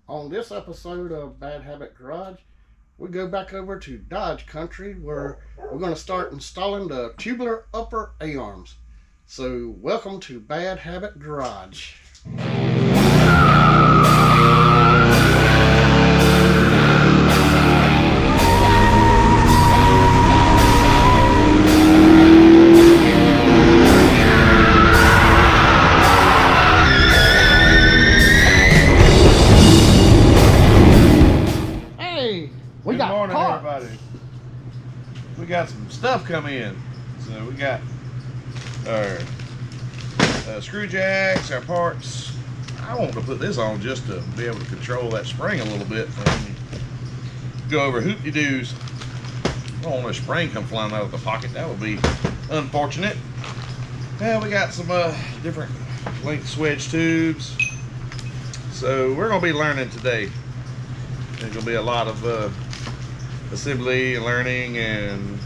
On this episode of Bad Habit Garage, we go back over to Dodge country where we're going to start installing the tubular upper A-arms. So welcome to Bad Habit Garage. Good morning, everybody. We got some stuff come in. So we got our screw jacks, our parts. I want to put this on just to be able to control that spring a little bit. Go over hoop-de-doos. I don't want a spring come flying out of the pocket. That would be unfortunate. Yeah, we got some different length swedge tubes. So we're going to be learning today. There's going to be a lot of assembly and learning, and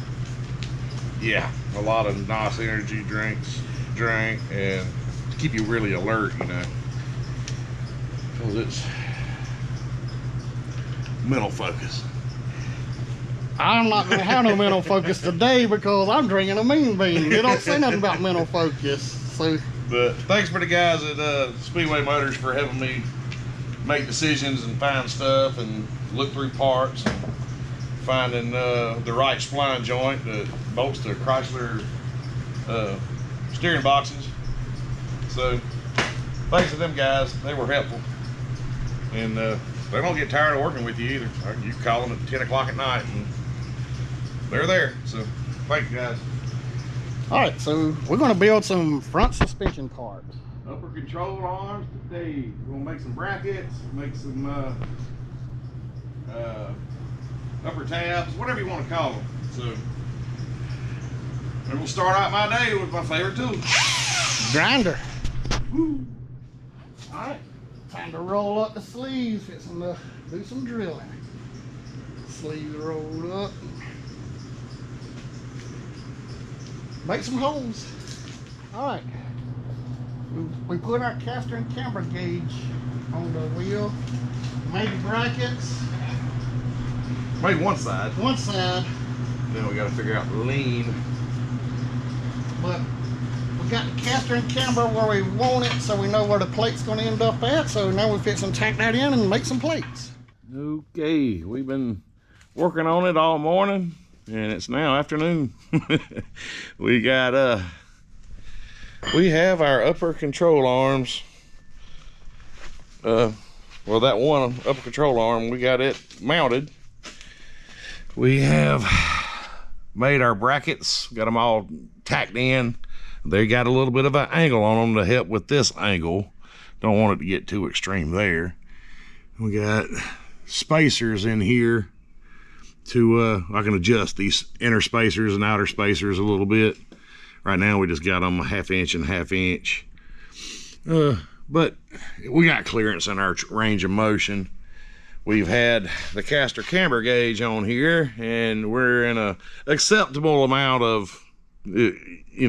yeah, a lot of nice energy drinks and to keep you really alert, you know, because it's mental focus. I'm not going to have no mental focus today because I'm drinking a mean bean. They don't say nothing about mental focus. So, but thanks for the guys at Speedway Motors for helping me make decisions and find stuff and look through parts and finding the right spline joint that bolts the Chrysler steering boxes. So thanks to them guys, they were helpful, and they don't get tired of working with you either. You call them at 10 o'clock at night and they're there. So thank you guys. All right, so we're going to build some front suspension parts. Upper control arms today. We're going to make some brackets, make some upper tabs, whatever you want to call them. So, and we'll start out my day with my favorite tool, grinder. Woo. All right, time to roll up the sleeves. Fixing to do some drilling. Sleeves rolled up. Make some holes. All right, we put our caster and camber gauge on the wheel. Made brackets. Made one side. One side. Then we got to figure out the lean. But we got the caster and camber where we want it, so we know where the plate's going to end up at. So now we're fixing to tack that in and make some plates. Okay, we've been working on it all morning, and it's now afternoon. We got we have our upper control arms. Well, that one upper control arm, we got it mounted. We have made our brackets, got them all tacked in. They got a little bit of an angle on them to help with this angle. Don't want it to get too extreme there. We got spacers in here to, I can adjust these inner spacers and outer spacers a little bit. Right now we just got them a 1/2 inch and 1/2 inch. But we got clearance in our range of motion. We've had the caster camber gauge on here, and we're in a acceptable amount of, you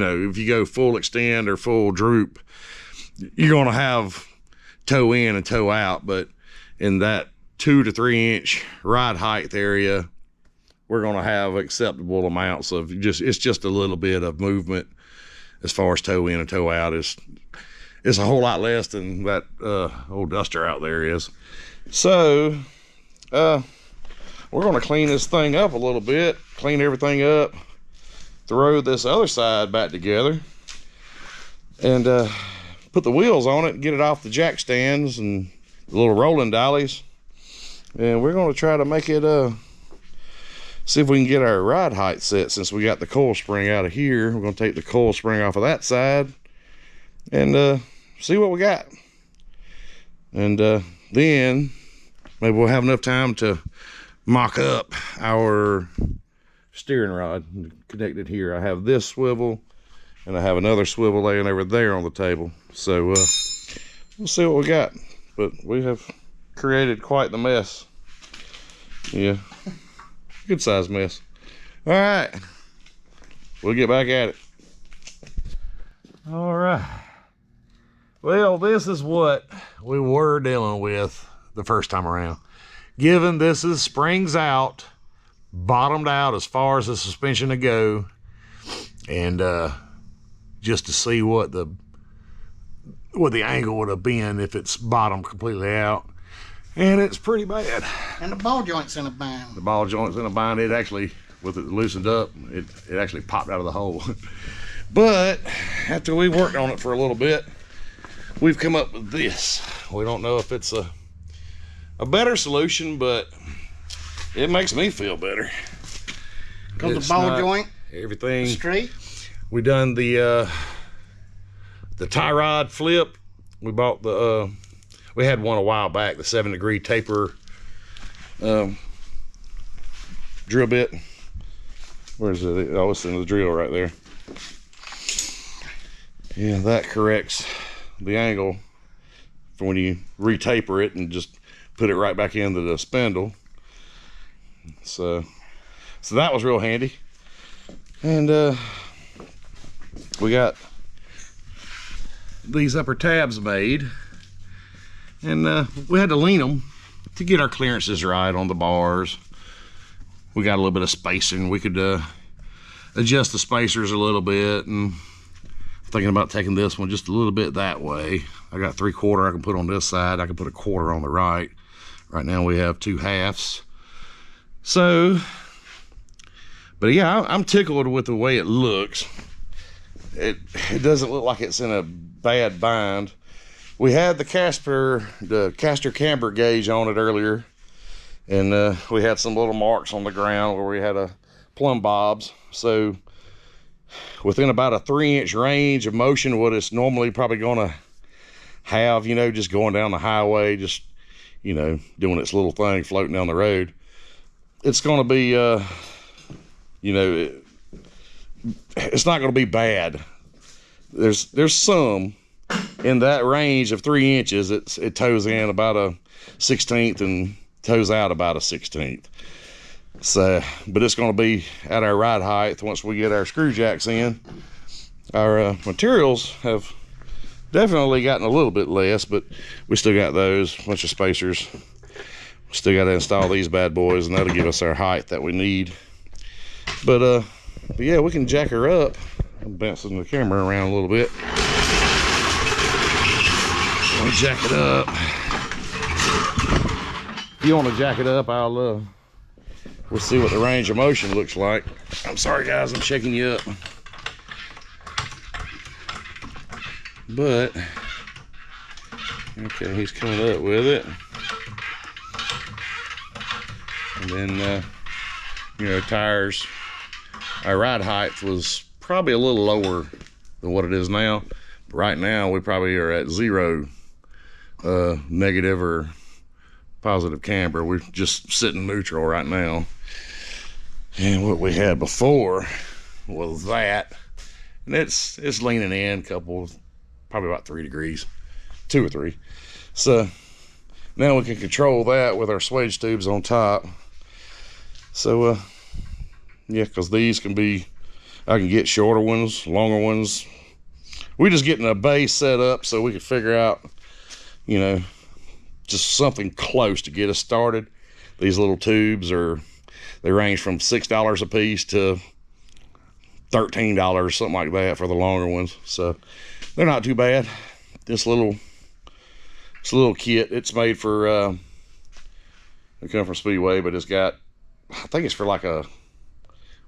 know, if you go full extend or full droop, you're going to have toe in and toe out. But in that 2 to 3 inch ride height area, we're going to have acceptable amounts of it's just a little bit of movement as far as toe in and toe out. It's a whole lot less than that old Duster out there is. So we're going to clean this thing up a little bit, clean everything up, throw this other side back together, and put the wheels on it and get it off the jack stands and the little rolling dollies. And we're going to try to make it see if we can get our ride height set. Since we got the coil spring out of here, we're going to take the coil spring off of that side and see what we got. And then maybe we'll have enough time to mock up our steering rod connected here. I have this swivel and I have another swivel laying over there on the table. So we'll see what we got. But we have created quite the mess. Yeah, good sized mess. All right, we'll get back at it. All right. Well, this is what we were dealing with the first time around. Given this is springs out, bottomed out as far as the suspension to go, and just to see what the angle would have been if it's bottomed completely out. And it's pretty bad. And the ball joint's in a bind. The ball joint's in a bind. It actually, with it loosened up, it actually popped out of the hole. But after we worked on it for a little bit, we've come up with this. We don't know if it's a better solution, but it makes me feel better. Because the ball joint, everything straight. We done the tie rod flip. We bought the we had one a while back, the 7-degree taper drill bit. Where is it? Oh, it's in the drill right there. Yeah, that corrects the angle for when you re-taper it and just put it right back into the spindle. So that was real handy. And we got these upper tabs made, and we had to lean them to get our clearances right on the bars. We got a little bit of spacing. We could adjust the spacers a little bit, and I'm thinking about taking this one just a little bit that way. I got 3/4 I can put on this side. I can put 1/4 on the right. Right now we have 2 halves. So, but yeah, I'm tickled with the way it looks. It doesn't look like it's in a bad bind. We had the caster camber gauge on it earlier, and we had some little marks on the ground where we had a plumb bobs. So within about a 3-inch range of motion, what it's normally probably gonna have, you know, just going down the highway, just, you know, doing its little thing, floating down the road, it's gonna be, you know, it's not gonna be bad. There's some in that range of 3 inches. It toes in about a 1/16 and toes out about a 1/16. So, but it's going to be at our ride height once we get our screw jacks in. Our materials have definitely gotten a little bit less, but we still got those, a bunch of spacers. We still got to install these bad boys, and that'll give us our height that we need. But yeah, we can jack her up. I'm bouncing the camera around a little bit. I'll jack it up. If you want to jack it up, we'll see what the range of motion looks like. I'm sorry guys, I'm shaking you up. But, okay, he's coming up with it. And then, you know, tires, our ride height was probably a little lower than what it is now. But right now, we probably are at 0 negative or positive camber. We're just sitting neutral right now. And what we had before was that, and it's leaning in probably about 3 degrees, 2 or 3. So now we can control that with our swage tubes on top. So yeah, because these can be, I can get shorter ones, longer ones. We're just getting a base set up so we can figure out, you know, just something close to get us started. These little tubes they range from $6 a piece to $13, something like that, for the longer ones. So they're not too bad. This little kit, it's made for it come from Speedway, but it's got, I think it's for like a,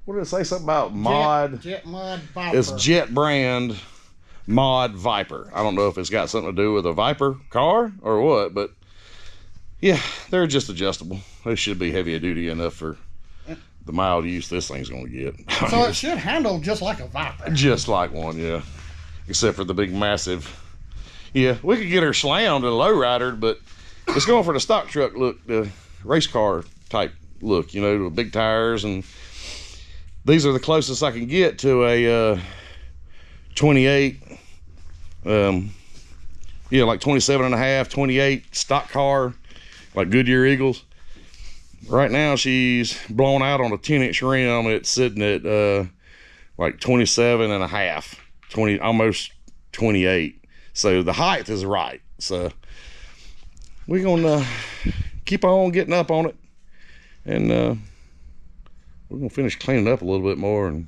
what did it say, something about mod? Jet Mod Viper. It's Jet brand mod Viper. I don't know if it's got something to do with a Viper car or what, but yeah, they're just adjustable. They should be heavy duty enough for the mild use this thing's gonna get. So it should handle just like a Viper. Just like one, yeah. Except for the big massive. Yeah, we could get her slammed and lowridered, but it's going for the stock truck look, the race car type look, you know, with big tires. And these are the closest I can get to a 28, yeah, like 27.5, 28 stock car, like Goodyear Eagles. Right now she's blown out on a 10-inch rim. It's sitting at like 27.5, almost 28. So the height is right. So we're gonna keep on getting up on it. And we're gonna finish cleaning up a little bit more and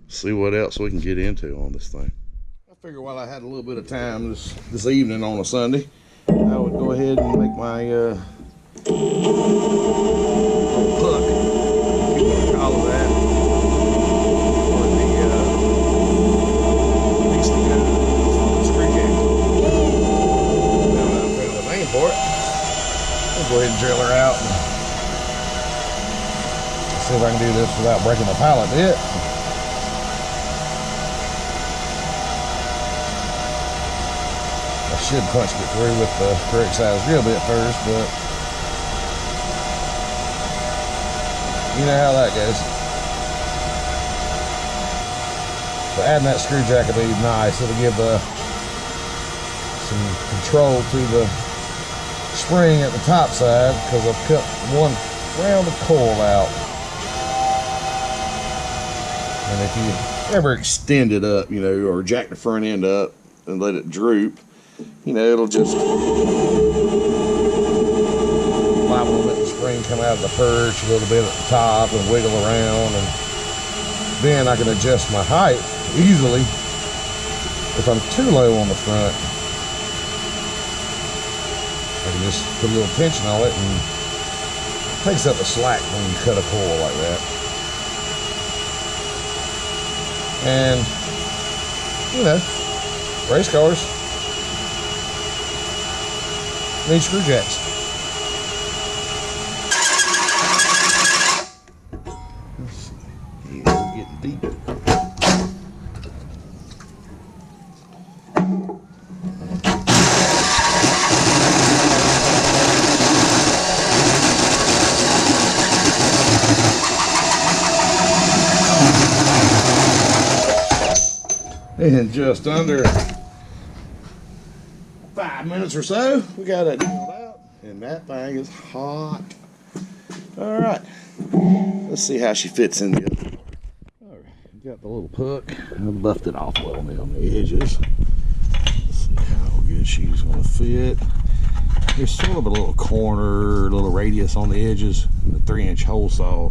see what else we can get into on this thing. I figured while I had a little bit of time this evening on a Sunday, I would go ahead and make my little puck, if you want to call it that, for the piece of the screw jack. Now that I found the name for it, I'll go ahead and drill her out and see if I can do this without breaking the pallet bit. I should punch it through with the correct size drill bit first, but you know how that goes. But adding that screw jack will be nice. It'll give some control to the spring at the top side, because I've cut one round of coil out. And if you ever extend it up, you know, or jack the front end up and let it droop, you know, it'll just liable to let the spring come out of the perch a little bit at the top and wiggle around, and then I can adjust my height easily. If I'm too low on the front, I can just put a little tension on it, and it takes up the slack when you cut a coil like that. And, you know, race cars need screw jacks. Let's see. Yeah, we're getting deep. In just under 5 minutes or so, we got it drilled out, and that thing is hot. All right, let's see how she fits in the oven. All right, got the little puck. I buffed it off well on the edges. Let's see how good she's gonna fit. There's sort of a little corner, a little radius on the edges. The 3-inch hole saw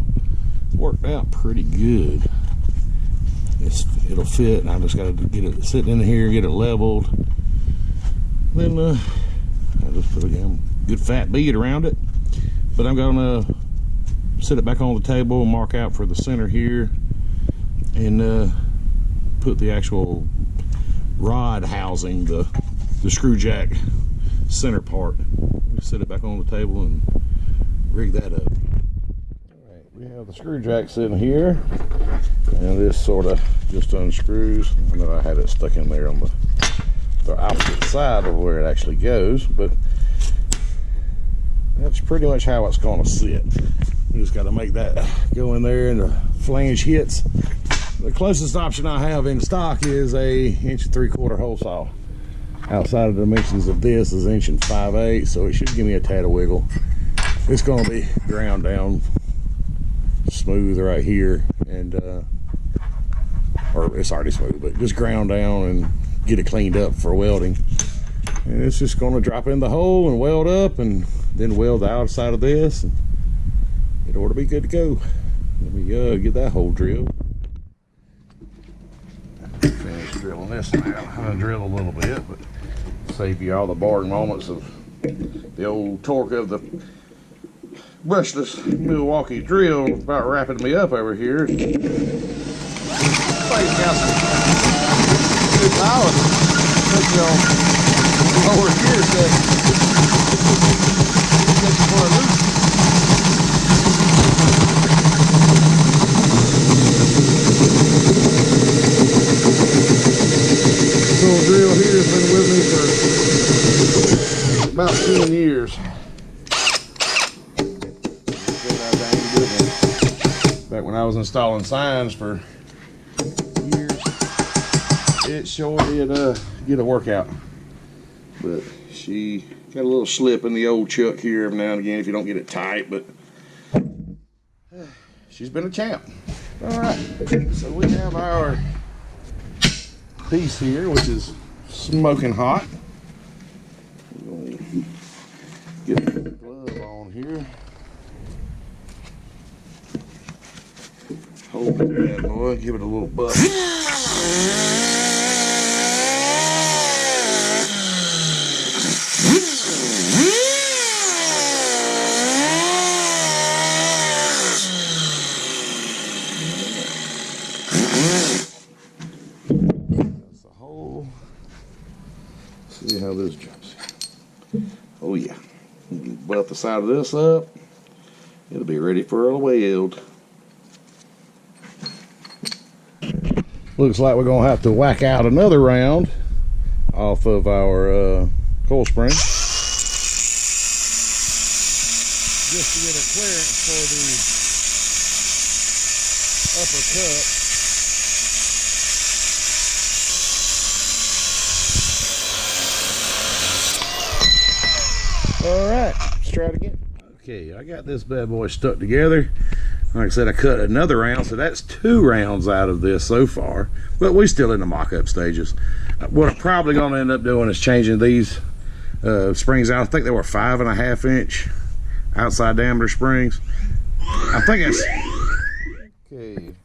worked out pretty good. It'll fit, and I just got to get it sitting in here, get it leveled. Then I just put a good fat bead around it. But I'm gonna set it back on the table and mark out for the center here, and put the actual rod housing the screw jack center part. Set it back on the table and rig that up. Alright, we have the screw jack sitting here, and this sort of just unscrews. I know I had it stuck in there on the opposite side of where it actually goes, but that's pretty much how it's going to sit. We just got to make that go in there, and the flange hits. The closest option I have in stock is a 1 3/4 hole saw. Outside of the dimensions of this is 1 5/8, so it should give me a tad of wiggle. It's going to be ground down smooth right here, and or it's already smooth, but just ground down and get it cleaned up for welding. And it's just going to drop in the hole and weld up, and then weld the outside of this, and it ought to be good to go. Let me get that hole drilled. Finish drilling this now. I'm going to drill a little bit, but save you all the boring moments of the old torque of the brushless Milwaukee drill about wrapping me up over here. Got some good power. Put you on lower gear set. Take you for a loop. This little drill here has been with me for about 10 years. Back when I was installing signs for years, it sure did get a workout. But she got a little slip in the old chuck here every now and again if you don't get it tight, but she's been a champ. All right, so we have our piece here, which is smoking hot. Get the glove here. Hold it, bad boy. Give it a little buff. That's the hole. See how this jumps. Oh yeah. You can buff the side of this up. It'll be ready for a weld. Looks like we're gonna have to whack out another round off of our coil spring just to get a clearance for the upper cup. All right, let's try it again. Okay, I got this bad boy stuck together. Like I said, I cut another round, so that's 2 rounds out of this so far. But we're still in the mock-up stages. What I'm probably going to end up doing is changing these springs out. I think they were 5.5 inch outside diameter springs. I think that's... Okay,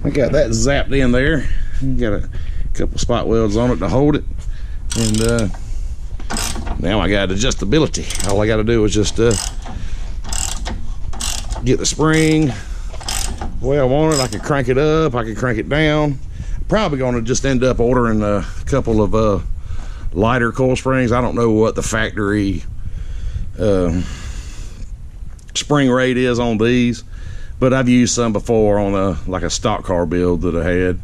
I got that zapped in there. Got a couple spot welds on it to hold it. And now I got adjustability. All I got to do is just get the spring the way I want it. I can crank it up, I can crank it down. Probably going to just end up ordering a couple of lighter coil springs. I don't know what the factory spring rate is on these, but I've used some before on like a stock car build that I had,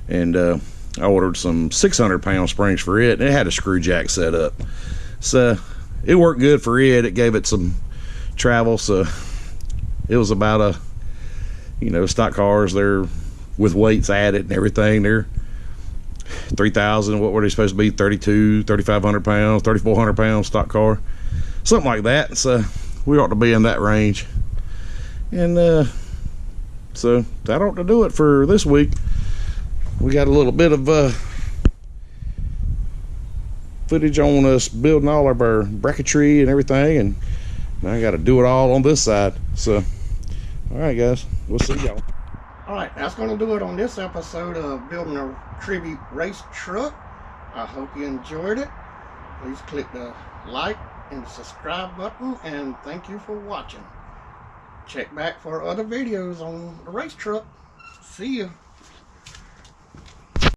and I ordered some 600-pound springs for it, and it had a screw jack set up, so it worked good for it. It gave it some travel, so it was about a, you know, stock cars, they're with weights added and everything, they're 3,000, what were they supposed to be, 3,500 pounds, 3,400 pounds stock car, something like that. So we ought to be in that range. And so that ought to do it for this week. We got a little bit of footage on us building all of our bracketry and everything, and now I got to do it all on this side. So all right, guys, we'll see y'all. All right, that's going to do it on this episode of Building a Tribute Race Truck. I hope you enjoyed it. Please click the like and subscribe button, and thank you for watching. Check back for other videos on the race truck. See you.